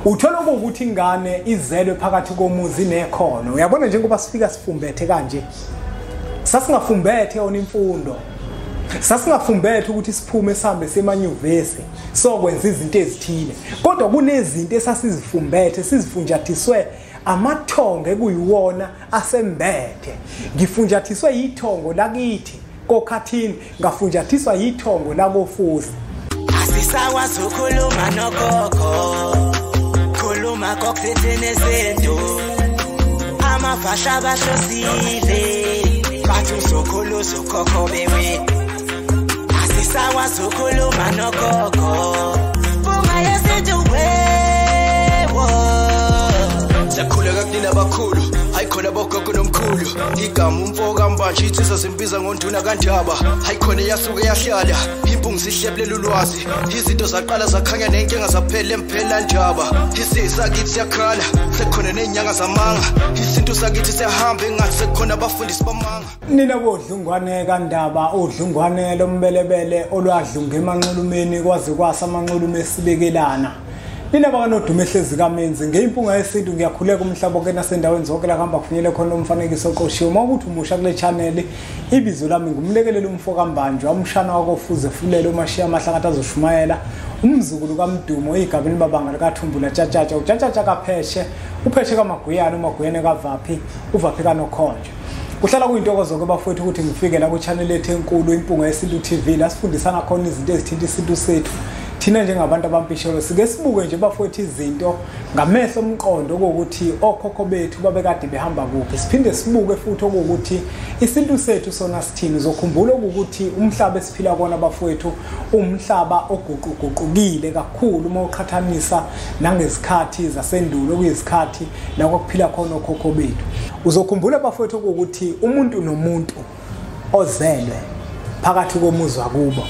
uthola ukuthi ingane izelwe phakathi komuzi nekhono. Uyabona njengoba sifika sifumbethe kanje. Sasingafumbethe ona imfundo. Sasingafumbethe ukuthi siphume sihambe semanyuvesi sokwenza izinto ezithile. Kodwa kunezinto esasizifumbethe sizifunjathiswe amathongo ekuyiwona asembethe. Ngifunjathiswe yithongo lakithi kokhathini, ngafunjathiswa yithongo lakofuzi. Asisakwazi ukukhuluma nogogo, khuluma kokuthethene nezinto, amavasha abahlosile, bathi uzokhuluza ukhokho bewe. Asisakwazi ukukhuluma nogogo, bunga yezinto wewo. Siyakhuleka kunina abakhulu, hayikhona bogogo nomkhulu. Igama umfoka mbanje itsisa simbiza ngonduna kandaba. Hayikhona yasuke yahlala, impungu sihlephlela ulwazi. Izinto zaqala zakhanya nenkinga zaphela emphela njaba. Isisa kithi siyakhala, sekukhona nenyanga zamanga. Izinto sakithi siyahamba engathi sekukhona abafundisi bamanga. Nina bodlungwane kandaba, odlungwane lombelebele olwadlunga emanxulumeni kwaze kwasa amanxulume esibekelana. Nina bakanodume ehlezi kamenzi ngeimpunga yesintu ngiyakhuleka umhlaba wonke nasendaweni zonke la kuhamba kufinyele khona umfanekiso oqoshiwe. Mawukuthi umusha kule channel, ibizo lami ngumlekeleli umfoka mbanjwa, umshana wakofuze fulele umashiya amahlanga azoshumayela, umzukulu kaMdumo igabeni babanga likaThumbula Tshatatsha, uTshatatsha kaPheshe, uPheshe kaMaguyane, uMaguyane kaVaphi, uVaphi kaNokhonje. Kuhlala kuyintokozo ke bafowethu ukuthi ngifike la ku channel ethu enkulu impunga yesintu TV la sifundisana khona izinto ezithinta isintu sethu. Thina njengabantu abampisholo sike sibuke nje bafowethu izinto ngamehlo omqondo ukuthi okhokho bethu babekade behamba kuphi. Siphinde sibuke futhi ukuthi isintu sethu sona sithini. Uzokhumbula ukuthi umhlaba esiphila kona bafowethu umhlaba oguquguqukile kakhulu uma uqhathanisa nangezikhathi zasendulo okuyizikhathi la kokuphila khona okhokho bethu. Uzokhumbula bafowethu ukuthi umuntu nomuntu ozelwe phakathi komuzi wakubo,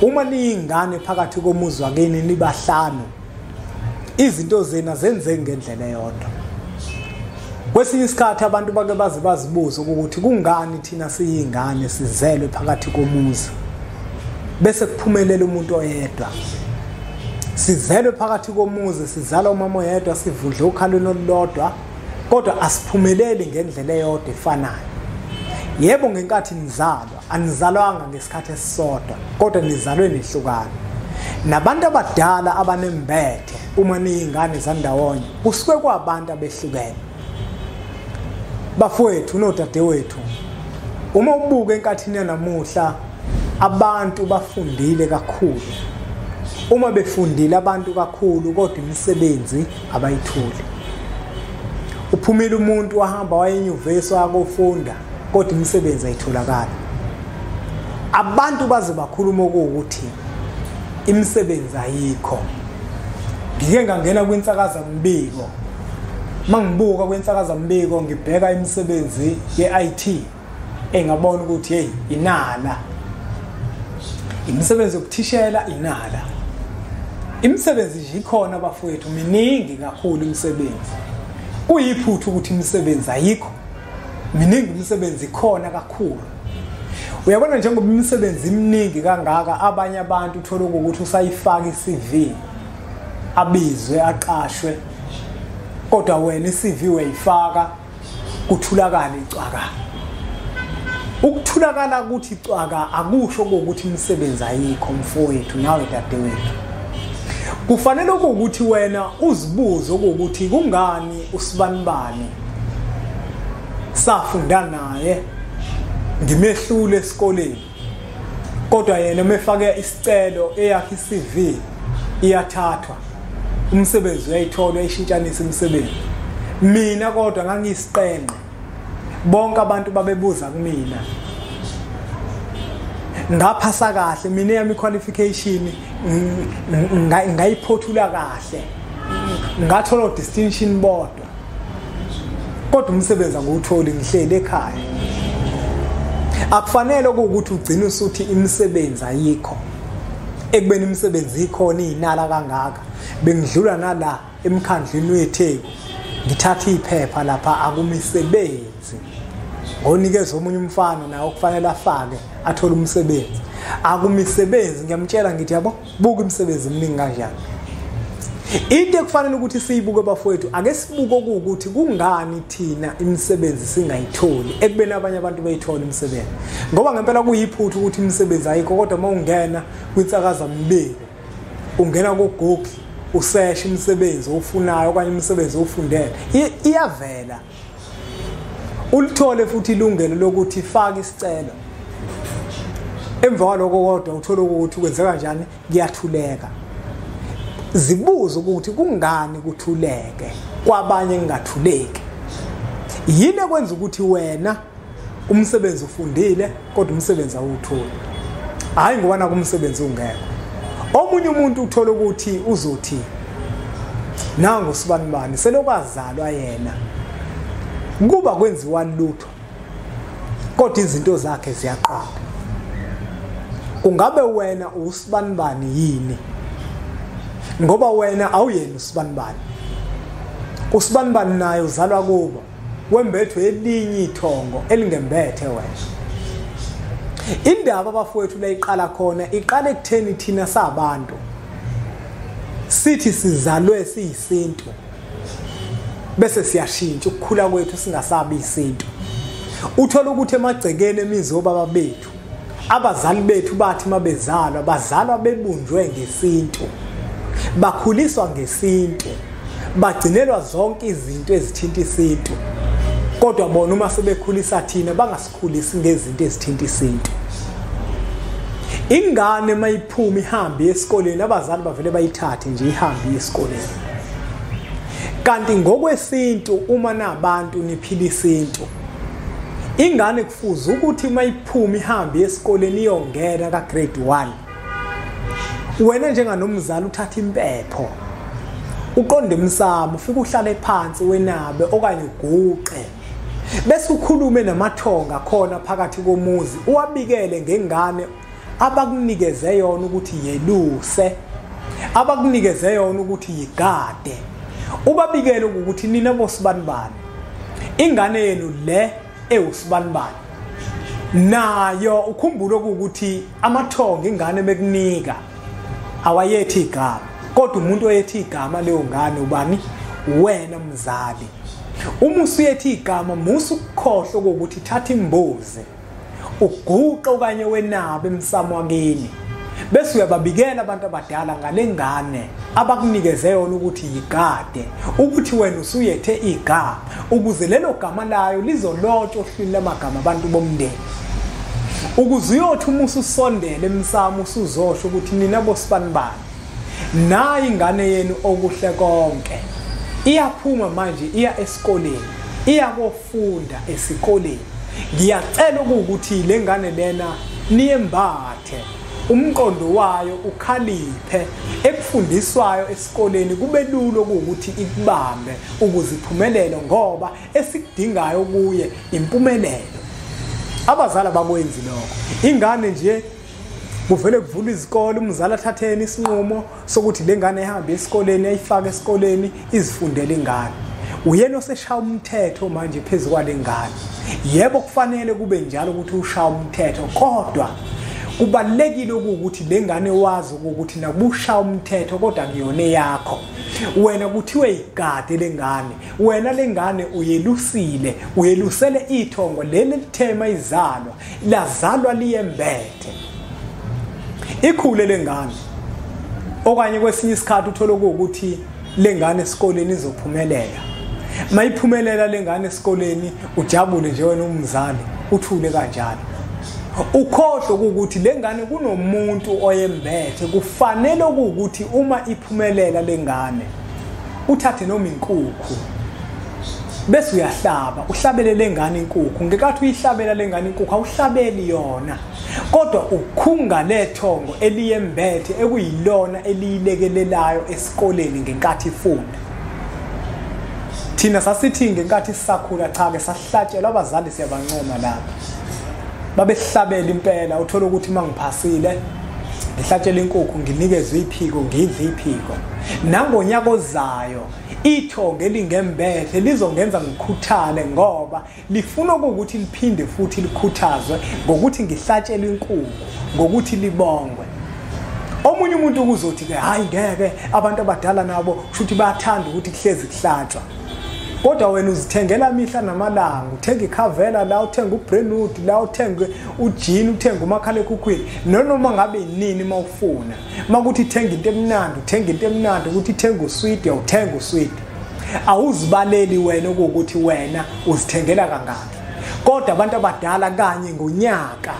uma niyingane phakathi komuzi wakini nibahlanu, izinto zena zenze ngendlela eyodwa. Kwesinye isikhathi abantu bake bazibuza ukuthi kungani thina siyingane sizelwe phakathi komuzi bese kuphumelela umuntu oyedwa. Sizelwe phakathi komuzi, sizala umama oyedwa, sivudle ukhalweni olulodwa, kodwa asiphumeleli ngendlela eyodwa efanayo. Yebo ngenkathi nizalwa, anizalwanga ngesikhathi esisodwa, kodwa nizalwe nihlukana. Nabantu abadala abanembethe uma niyingane zandawonye, kusuke kwabantu abehlukene. Bafowethu nodadewethu, uma ubuka enkathini yanamuhla, abantu bafundile kakhulu. Uma befundile abantu kakhulu kodwa imisebenzi abayitholi. Uphumile umuntu wahamba waye enyuvesi wakofunda kodwa imisebenzi ayitholakala. Abantu baze bakhuluma ukuthi imisebenzi ayikho. Ngike ngangena kwinsakaza mbiko. Mangibuka kwinsakaza mbiko ngibheka imisebenzi ye-IT engabona ukuthi hey inala. Imisebenzi yokuthishela inala. Imisebenzi nje ikhona bafowethu, miningi kakhulu imisebenzi. Kuyiphuthu ukuthi imisebenzi ayikho. Miningi imisebenzi ikhona kakhulu. Uyabona njengoba imisebenzi iminingi kangaka, abanye abantu uthola ukuthi usayifaka iCV abizwe aqashwe, kodwa wena iCV uyifaka kuthulakala icwaka. Ukuthulakala ukuthi icwaka akusho ukuthi imisebenzi ayikho mfowethu nawe dadewethu. Kufanele ukuthi wena uzibuze ukuthi kungani usibanibani safunda naye ngimehlule esikoleni, kodwa yena mefake isicelo eyakhe iCV iyathathwa, umsebenzi uyayithola, uyishintshanisa imisebenzi. Mina kodwa ngangiyisiqenqe, bonke abantu babebuza kumina, ngaphasa kahle, mina yami qualification ngayiphothula kahle, ngathola distinction bodwa, kodwa umsebenzi angiwutholi ngihlele ekhaya. Akufanele ukuthi ugcine usuthi imisebenzi ayikho. Ekubeni imisebenzi ikhona inala kangaka, bengidlula nala emkhandlweni weTheku ngithatha iphepha lapha akumisebenzi. Ngonikeza omunye umfana naye okufanele afake athola umsebenzi. Akumisebenzi, ngiyamtshela ngithi yabo buka imisebenzi eminingi kanjani. into ekufanele ukuthi siyibuke bafowethu ake sibuke ukuthi kungani thina imisebenzi singayitholi ekubeni abanye abantu bayithola imisebenzi ngoba ngempela kuyiphuthu ukuthi imisebenzi ayikho kodwa mawungena kwinsakaza mbili ungena ku Google usearch imisebenzi ofunayo okanye imisebenzi ofundele iyavela ulithole futhi ilungelo lokuthi faka isicelo emva kwaloko kodwa uthola ukuthi kwenzeka kanjani kuyathuleka zibuza ukuthi kungani kuthuleke kwabanye kungathuleki yini ekwenza ukuthi wena umsebenzi ufundile kodwa umsebenzi awutholi hayi ngoba na kumsebenzi ungekho omunye umuntu uthola ukuthi uzothi nangu sibanibani selokwazalwa yena kuba kwenziwa lutho kodwa izinto zakhe ziyaqala ungabe wena usibanibani yini ngoba wena awuyena usibanibani usibanibani naye uzalwa kubo wembethwe elinye ithongo elingembethe wena indaba abafowethu la iqala khona iqala ekutheni thina sabantu sithi sizalwe siyisintu bese siyashintsha ukukhula kwethu singasabi isintu uthola ukuthi emagcekeni emizi baba bethu abazali bethu bathi mabezalwa bazalwa bebunjwe ngesintu bakhuliswa ngesintu bagcinelwa zonke izinto ezithinta isintu kodwa bona uma sebekhulisa thina bangasikhulisi ngezinto ezithinta isintu ingane mayiphuma ihambe esikoleni abazali bavele bayithathe nje ihambe esikoleni kanti ngokwesintu uma nabantu niphila isintu ingane kufuze ukuthi mayiphuma ihambe esikoleni iyongena ka grade 1 wena njenganomzali uthatha impepho uqonde emsamo ufike uhlale phansi wenabe okanye uguqe bese ukhulume namathonga khona phakathi komuzi uwabikele ngengane abakunikeze yona ukuthi yeluse abakunikeze yona ukuthi yigade ubabikele ukuthi nina bosibanibani ingane yenu le ewusibanibani nayo ukhumbule ukuthi amathonga ingane bekunika awayethi igama kodwa umuntu oyethi igama leyo ngane ubani wena mzali uma usuyethi igama musu ukukhohlwa ukuthi thatha imbuzi uguqe okanye wenabe emsamo wakini bese uyababikela abantu abadala ngalengane abakunikeze yona ukuthi yigade ukuthi wena usuyethe igama ukuze lelo gama layo lizolotshwa ohlwini lamagama abantu bomndeni ukuze uyothi uma ususondele emsamo usuzosho ukuthi nina bosibanibani nayi ingane yenu okuhle konke iyaphuma manje iya esikoleni iyakofunda esikoleni ngiyacela ukuthi lengane lena niyembathe umqondo wayo ukhaliphe ekufundiswayo esikoleni kube lula ukuthi ikubambe ukuze iphumelele ngoba esikudingayo kuye impumelelo abazali bakwenzi lokho ingane nje kuvele kuvula izikole umzali athatheni isinqumo sokuthi lengane ihambe esikoleni ayifake esikoleni izifundele ingane uyena oseshaya umthetho manje phezulu kwalengane yebo kufanele kube njalo ukuthi ushaya umthetho kodwa kubalekile ukuthi lengane wazi ukuthi nakubushaya umthetho kodwa ngiyone yakho wena kuthiwe igade lengane wena lengane uyelusele ithongo leli lithema izalwa lazalwa liyembethe ikhule lengane okanye kwesinye isikhathi uthola ukuthi lengane esikoleni izophumelela mayiphumelela lengane esikoleni ujabule nje wena umzali uthule kanjalo ukhohlwe ukuthi lengane kunomuntu oyembethe kufanele ukuthi uma iphumelela lengane uthathe noma inkukhu bese uyahlaba uhlabele lengane inkukhu ngekathi uyihlabela lengane inkukhu awuhlabeli yona kodwa ukhunga lethongo eliyembethe ekuyilona eliyilekelelayo esikoleni ngenkathi ifunda thina sasithi ngenkathi sisakhula cha ke sahlatshelwa abazali siyabancoma lapha babehlabela impela uthola ukuthi mangiphasile ngihlatshela inkukhu nginikeze iphiko ngidle iphiko nangonyaka ozayo ithongo elingembethe lizongenza ngikhuthale ngoba lifuna ukuthi liphinde futhi likhuthazwe ngokuthi ngihlatshele inkukhu ngokuthi libongwe omunye umuntu kuzothi ke hayi ngeke abantu abadala nabo futhi bayathanda ukuthi kuhlezi kuhlatshwa kodwa wena uzithengela mihla namalanga uthenga ikhavela la uthenga uBrentwood la uthenga ujini uthenga umakhala ekhukhwini noma ngabe inini mawufuna makuthi thenga into emnandi uthenga into emnandi ukuthi thenga usweet uthenga usweet awuzibaleli wena ukuthi wena uzithengela kangaki kodwa abantu abadala kanye ngonyaka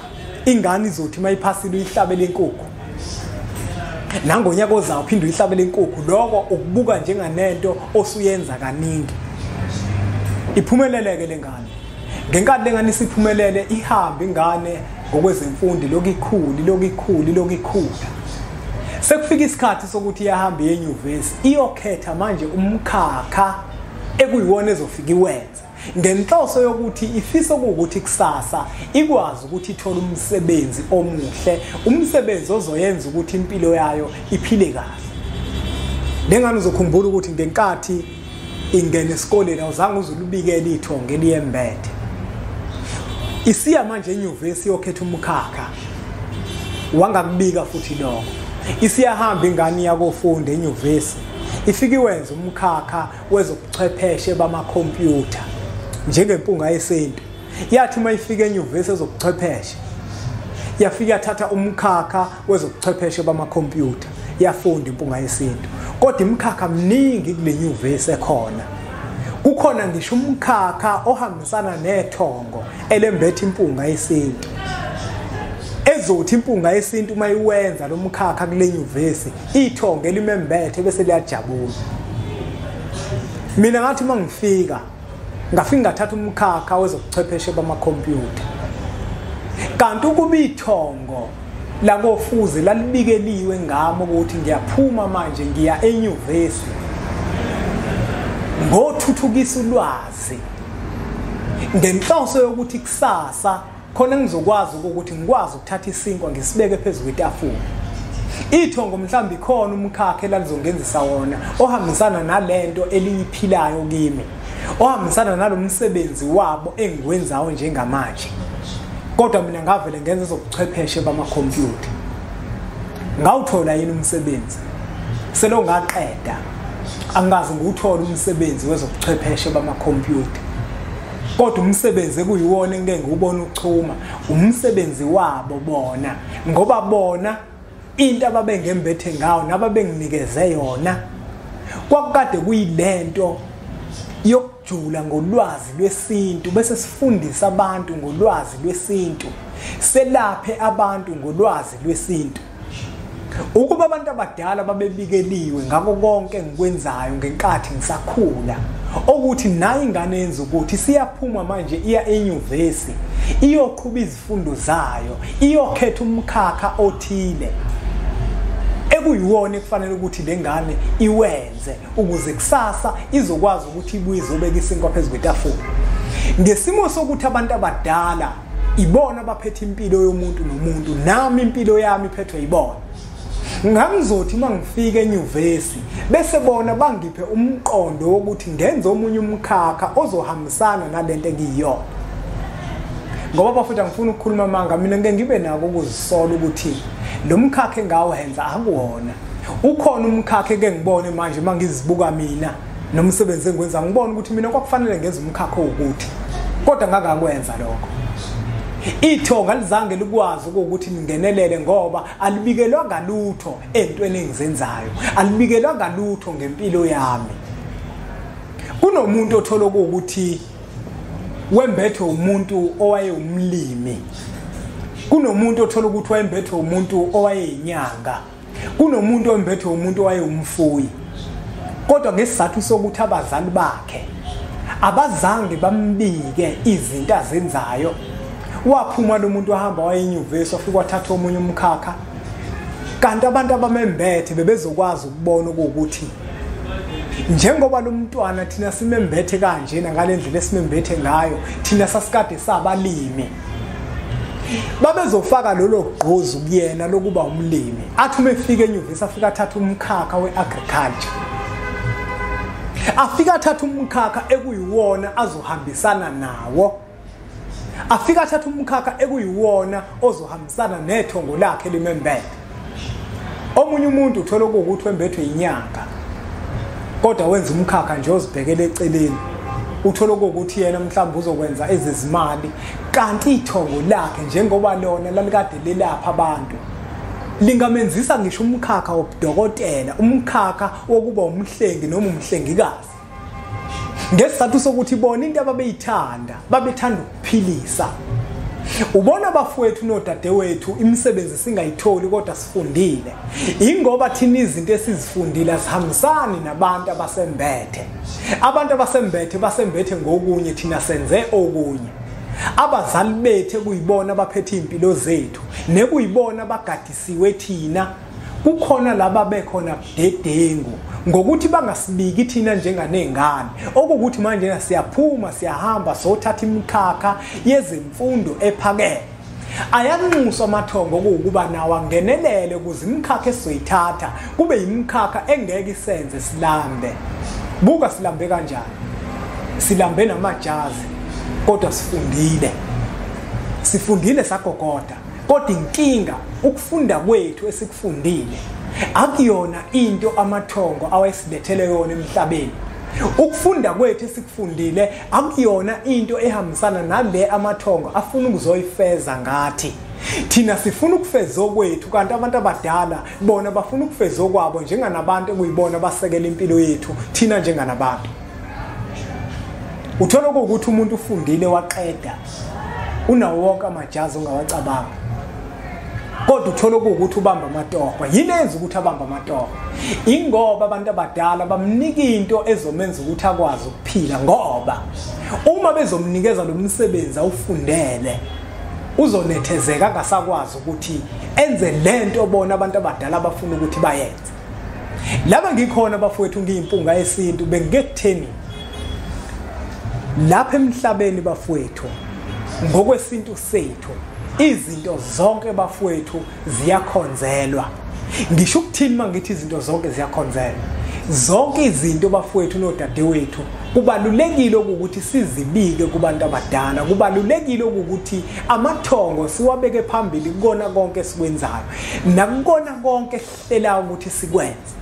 ingane izothi mayiphasile uyihlabele inkukhu nangonyaka ozayo uphinde uyihlabele inkukhu lokho ukubuka njenganento osuyenza kaningi iphumeleleke lengane ngenkathi lengane isiphumelele ihambe ingane ngokwezemfundo lokikhulu sekufika isikhathi sokuthi iyahamba enyuvesi iyokhetha manje umkhakha ekuyiwona ezofika iwenza ngenhloso yokuthi ifisa ukuthi kusasa ikwazi ukuthi ithole umsebenzi omuhle umsebenzi ozoyenza ukuthi impilo yayo iphile kahle lengane uzokhumbula ukuthi ngenkathi ingene esikoleni awuzange uzulubikele ithonge liyembethe isiya manje enyuvesi yokhetha umkhakha wangakubika futhi lokho isiyahamba ingane yakofunda enyuvesi ifika iwenza umkhakha wezobuchwepheshe bamakhompyutha njengempunga yesintu yathi mayifika enyuvesi ezobuchwepheshe yafika thatha umkhakha wezobuchwepheshe bamakhompyutha yafunda impunga yesintu kodwa imkhakha mningi kule nyuvesi ekhona kukhona ngisho umkhakha ohambisana nethongo elembethe impunga yesintu ezothi impunga yesintu mayiwenza lo mkhakha kule nyuvesi ithongo elimembethe bese liyajabula mina ngathi mangifika ngafika ngathatha umkhakha wezobuchwepheshe bamakhompyutha kanti ukuba ithongo lakofuze lalibikeliwe ngami ukuthi ngiyaphuma manje ngiya enyuvesi ngothuthukisa ulwazi ngenhloso yokuthi kusasa khona ngizokwazi ukuthi ngikwazi ukuthatha isinkwa ngisibeke phezulu kwetafula ithongo mhlambi khona umkhakha elalizongenzisa wona ohambisana nalento eliyiphilayo kimi ohambisana nalomsebenzi wabo engiwenzayo njengamanje kodwa mina ngavele ngenza zobuchwepheshe bamakhompyutha ngawuthola yini umsebenzi selo ngaqeda angazi nguthola umsebenzi wezobuchwepheshe bamakhompyutha kodwa umsebenzi ekuyiwona engeke ngubona uchuma umsebenzi wabo bona ngoba bona into ababengembethe ngawo nababenginikeze yona kwakukade kuyilento yokujula ngolwazi lwesintu bese sifundisa abantu ngolwazi lwesintu selaphe abantu ngolwazi lwesintu ukuba abantu abadala babebikeliwe ngako konke engikwenzayo ngenkathi ngisakhula ukuthi nayi ingane yenza ukuthi siyaphuma manje iya enyuvesi iyoqhuba izifundo zayo iyokhetha umkhakha othile ekuyiwona kufanele ukuthi lengane iwenze ukuze kusasa izokwazi ukuthi ibuye izobeka isinkwa phezulu kwetafula ngesimo sokuthi abantu abadala ibona abaphethe impilo yomuntu nomuntu nami impilo yami iphethwe ibona ngamzothi mangifika enyuvesi bese bona bangiphe umqondo wokuthi ngenze omunye umkhakha ozohambisana nalento engiyiyona ngoba bafutha ngifuna ukukhuluma manga mina ngeke ngibe nako ukuzisola ukuthi lo mkhakha engawenza akuwona ukhona umkhakha eke ngibone manje mangizibuka mina nomsebenzi engikwenza ngibona ukuthi mina kwakufanele ngenze umkhakha ukuthi kodwa ngakakwenza lokho ithonga lizange likwazi ukuthi ningenelele ngoba alibikelwa ngalutho entweni engizenzayo alibikelwa ngalutho ngempilo yami kunomuntu othola ukuthi wembethe umuntu owayewumlimi kunomuntu othola ukuthi wembethe umuntu owayeyinyanga kunomuntu owembethe umuntu owayewumfuyi kodwa ngesizathu sokuthi abazali bakhe abazange bambike izinto azenzayo waphuma lo muntu wahamba wayenyuvesi wafika wathatha omunye umkhakha kanti abantu abamembethe bebezokwazi ukubona ukuthi njengoba lo mntwana thina simembethe kanjena ngalendlela esimembethe ngayo thina sasikade sabalimi babezofaka lolo gqozi kuyena lokuba umlimi athi umefika enyuvesi afika athatha umkhakha weagriculture afika athatha umkhakha ekuyiwona azohambisana nawo afika athatha umkhakha ekuyiwona ozohambisana nethongo lakhe limembethe omunye umuntu uthola ukuthi wembethwe inyanga kodwa wenza umkhakha nje ozibhekele eceleni uthola ukuthi yena mhlawumbe uzokwenza ezezimali kanti ithongo lakhe njengoba lona lalikade lelapha abantu lingamenzisa ngisho umkhakha wobudokotela umkhakha wokuba umhlengi noma umhlengikazi ngesizathu sokuthi bona into ababeyithanda babethanda ukuphilisa ubona bafowethu nodadewethu imisebenzi singayitholi kodwa sifundile ingoba thina izinto esizifundile sihambisani nabantu abasembethe abantu abasembethe ngokunye thina senze okunye abazali bethu kuyibona baphethe impilo zethu nekuyibona bagadisiwe thina kukhona laba bekhona budedengu ngokuthi bangasibiki thina njenganengane okuthi manje siyaphuma siyahamba sothatha imikhakha yezemfundo ephakeme ayanxuswa amathongo ukuba nawo angenelele ukuze imikhakha esizoyithatha kube yimikhakha engeke isenze silambe buka silambe kanjani silambe namajazi kodwa sifundile sagogoda kodwa inkinga ukufunda kwethu esikufundile akuyona into amathongo awayesilethele yona emhlabeni ukufunda kwethu esikufundile akuyona into ehambisana nale amathongo afuna ukuzoyifeza ngathi thina sifuna ukufeza okwethu kanti abantu abadala bona bafuna ukufeza okwabo njenganabantu ekuyibona basekela impilo yethu thina njenganabantu uthola ukuthi umuntu ufundile waqeda unawo wonke amajazi ongawacabanga kodwa uthola ukuthi ubamba amatohwa yini enza ukuthi abamba amatohwa ingoba abantu abadala bamnika into ezomenza ukuthi akwazi ukuphila ngoba uma bezomnikeza lo msebenzi awufundele uzonethezeka ngasakwazi ukuthi enze lento bona abantu abadala abafuna ukuthi bayenze laba ngikhona bafowethu ngiyimpunga yesintu bengekutheni lapha emhlabeni bafowethu ngokwesintu sethu izinto zonke bafowethu ziyakhonzelwa ngisho ukuthini mangithi izinto zonke ziyakhonzelwa zonke izinto bafowethu nodadewethu kubalulekile ukuthi sizibike kubantu abadala kubalulekile ukuthi amathongo siwabeke phambili kukona konke esikwenzayo nakukona konke ehlela ukuthi sikwenze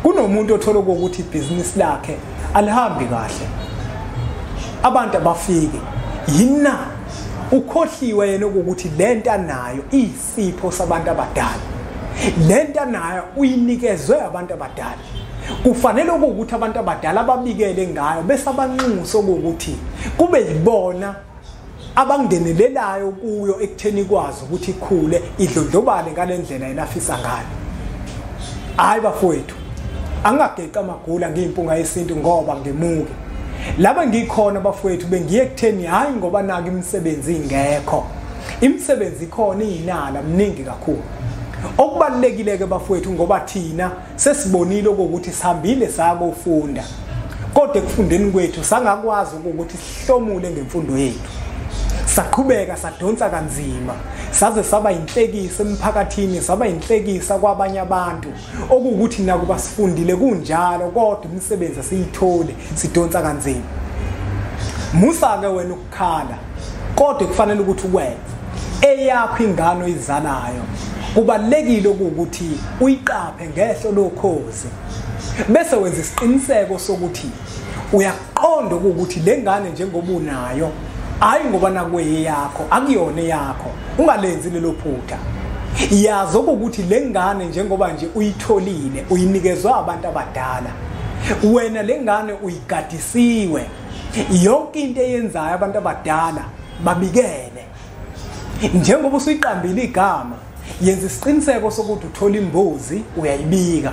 kunomuntu othola ukuthi ibhizinisi lakhe alihambi kahle abantu abafike yina ukhohliwe yena ukuthi lento nayo isipho sabantu abadala lento nayo uyinikezwe abantu abadala kufanele ukuthi abantu abadala babikele ngayo bese abanxuso ukuthi kube yibona abangenelelayo kuyo ekutheni kwazi ukuthi ikhule idlondlobale ngalendlela enafisa ngayo hayi bafowethu angageqa amagula ngiyimpunga yesintu ngoba ngemuke laba ngikhona bafowethu bengiye ekutheni hayi ngoba naka imisebenzi ingekho imisebenzi ikhona inala mningi kakhulu okubalekile ke bafowethu ngoba thina sesibonile ukuthi sihambile sakufunda kodwa ekufundeni kwethu sangakwazi ukuthi sihlomule ngemfundo yethu saqhubeka sadonsa kanzima saze saba inhlekisa emphakathini saba inhlekisa kwabanye abantu okuthi nakuba sifundile kunjalo kodwa imisebenzi asiyithole sidonsa kanzima musa ke wena ukukhala kodwa kufanele ukuthi ukwenze eyakho ingane oyizalayo kubalekile ukuthi uyiqaphe ngehlo lokhozi bese wenza isiqiniseko sokuthi uyaqonda ukuthi lengane njengoba unayo hayi ngoba nakwe yakho akuyona yakho ungalenzi lelo phutha yazi ukuthi lengane njengoba nje uyitholile uyinikezwe abantu abadala wena lengane uyigadisiwe yonke into eyenzayo abantu abadala babikele njengoba usuyiqambile igama yenza isiqiniseko sokuthi uthola imbuzi uyayibika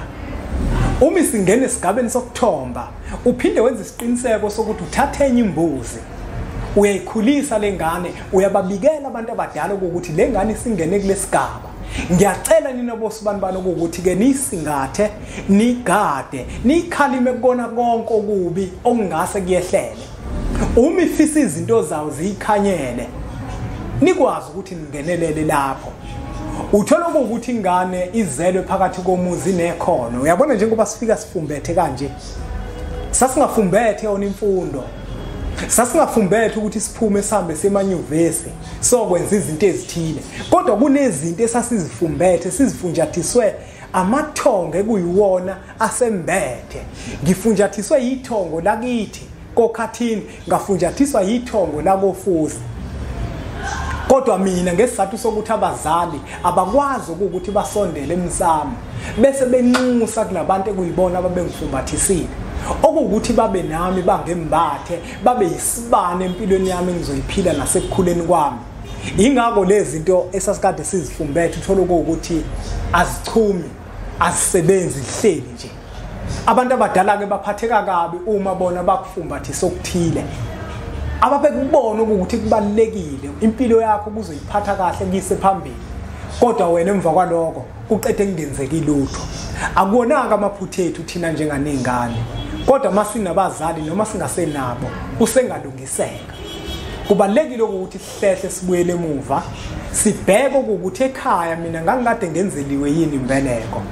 uma singene esigabeni sokuthomba uphinde wenza isiqiniseko sokuthi uthathe enye imbuzi uyayikhulisa lengane uyababikela abantu abadala ukuthi lengane singene kulesigaba ngiyacela nina bosibani ukuthi ke nisingathe nigade nikhalime kukona konke okubi okungase kuyehlele uma ifisa izinto zawo zikhanyele nikwazi ukuthi ningenelele lapho uthola ukuthi ingane izelwe phakathi komuzi nekhono uyabona njengoba sifika sifumbethe kanje sasingafumbethe yona imfundo sasingafumbethe ukuthi siphume sihambe semanyuvesi sokwenza izinto ezithile kodwa kunezinto esasizifumbethe sizifunjathiswe amathongo ekuyiwona asembethe ngifunjathiswe yithongo lakithi kokhathini ngafunjathiswa yithongo lakofuzi kodwa mina ngesizathu sokuthi abazali abakwazi ukuthi basondele emsamo bese benxusa kunabantu ekuyibona ababengifumbathisile okuwukuthi babe nami bangembathe babe yisibane empilweni yami engizoyiphila nasekukhuleni kwami ingakho lezi zinto esasikade sizifumbethe uthola ukuthi azichumi azisebenzi ihleli nje abantu abadala ke baphatheka kabi uma bona bakufumbathisa okuthile ababekubona ukuthi kubalekile impilo yakho kuzoyiphatha kahle kuyise phambili kodwa wena emva kwaloko kuqede kungenzeki lutho akuwonanga amaphutha ethu thina njenganengane kodwa masinabazali noma singasenabo usengalungiseka kubalekile ukuthi sihlele sibuyele emuva sibheke ukuthi ekhaya mina ngangikade ngenzeliwe yini imbeleko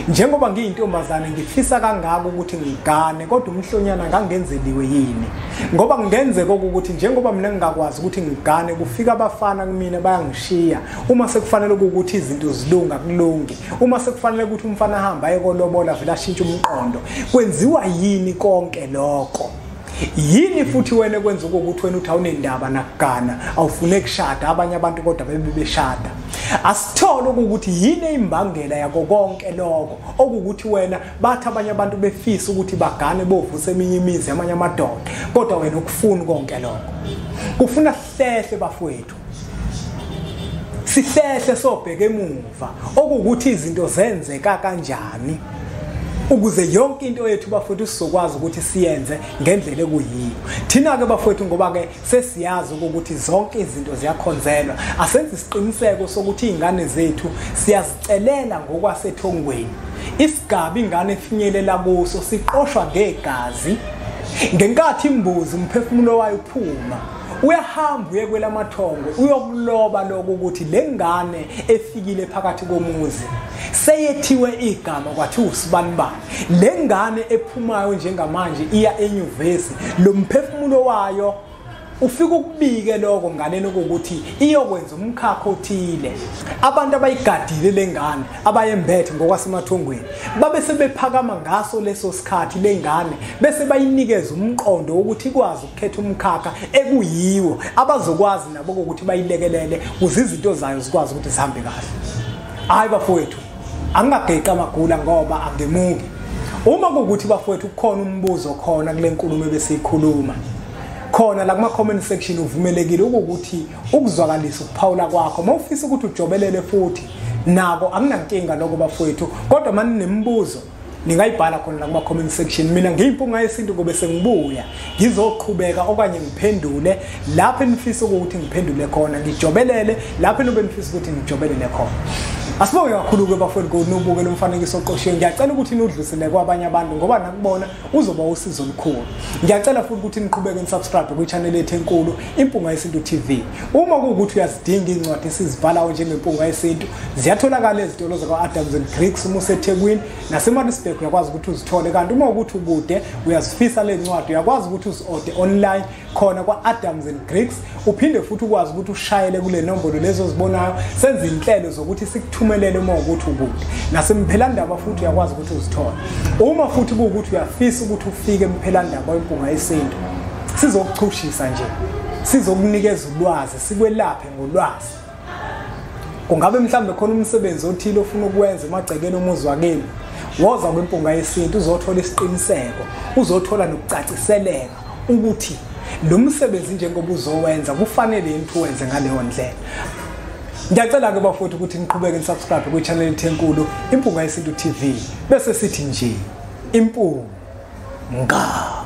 njengoba ngiyintombazane ngifisa kangaka ukuthi ngigane kodwa umhlonyana ngangenzeliwe yini ngoba ngenzeka ukuthi njengoba mina ngingakwazi ukuthi ngigane kufika abafana kumina bayangishiya uma sekufanele ukuthi izinto zilunga kulungi uma sekufanele ukuthi umfana ahamba ayekolobola vela ashintshe umqondo kwenziwa yini konke lokho yini futhi wena kwenza ukuthi wena uthi awunendaba nakugana awufune kushada abanye abantu kodwa bebeshada asithole ukuthi yini imbangela yako konke lokho okuthi wena bathi abanye abantu befisa ukuthi bagane bovusa eminye imizi amanye amadoda kodwa wena ukufuna konke lokho kufuna sihlele bafowethu sihlele sobheke emuva okuthi izinto zenzeka kanjani ukuze yonke into yethu bafowethu sizokwazi ukuthi siyenze ngendlela ekuyiyo thina ke bafowethu ngoba ke sesiyazi ukuthi zonke izinto ziyakhonzelwa asenze isiqiniseko sokuthi izingane zethu siyazicelela ngokwasethongweni isigaba ingane efinyelela kuso siqoshwa ngegazi ngenkathi imbuzi umphefumulo wayo uphuma uyahamba uye kwelamathongo uyokuloba lokho ukuthi lengane efikile phakathi komuzi seyethiwe igama kwathi usibanibani lengane ephumayo njengamanje iya enyuvesi lo mphefumulo wayo ufika ukubike lokho nganeni ukuthi iyokwenza umkhakha othile abantu abayigadile lengane abayembethe ngokwasemathongweni babe sebephakama ngaso leso sikhathi lengane bese bayinikeza umqondo ukuthi ikwazi ukukhetha umkhakha ekuyiwo abazokwazi nabo ukuthi bayilekelele kuze izinto zayo zikwazi ukuthi zihambe kahle hayi bafowethu angageqa amagula ngoba angemuki uma ukuthi bafowethu kukhona umbuzo khona kule nkulumo ebesiyikhuluma khona la kuma comment section uvumelekile ukuthi ukuzwakalisa ukuphawula kwakho mawufisa ukuthi ujobelele futhi nako anginankinga lokho bafowethu kodwa manje nemibuzo ningayibhala khona la kuma comment section mina ngiyimpunga yesintu ngobe sengibuya ngizoqhubeka okanye ngiphendule lapho enifisa ukuthi ngiphendule khona ngijobelele lapho enobe nifisa ukuthi ngijobelele khona asibonge kakhulu ke bafowethu ngokunubuke lo mfanekiso oqoshiwe ngiyacela ukuthi nudlulisele kwabanye abantu ngoba nakubona uzoba usizo olukhulu ngiyacela futhi ukuthi niqhubeke nisubscribe ku channel yethu enkulu Impunga Yesintu TV uma ukuthi uyazidinga incwadi esizibhalayo njengempunga yesintu ziyatholakala ezitolo zakwa Adams and Greeks useThekwini naseMaritzburg uyakwazi ukuthi uzithole kanti uma ukuthi ukude uyazifisa le ncwadi uyakwazi ukuthi uzi-order online khona kwa Adams and Greeks uphinde futhi ukwazi ukuthi ushayele kule nombolo lezo zibonayo senze inhlelo zokuthi sikuthumelele uma ukuthi ukude nasemphelandaba futhi uyakwazi ukuthi uzithole uma futhi ukuthi uyafisa ukuthi ufike emphelandaba Impunga Yesintu sizokuchushisa nje sizokunikeza ulwazi sikwelaphe ngolwazi kungabe mhlambe khona umsebenzi othile ofuna ukwenza emagcekeni omuzwakeni woza kweMpunga Yesintu uzothola isiqiniseko uzothola nokucaciseleka ukuthi lo msebenzi njengoba uzowenza kufanele into wenze ngaleyo ndlela ngiyacela ke bafowethu ukuthi niqhubeke nisubscribe ku channel yethu enkulu Impunga Yesintu TV bese sithi nje impunga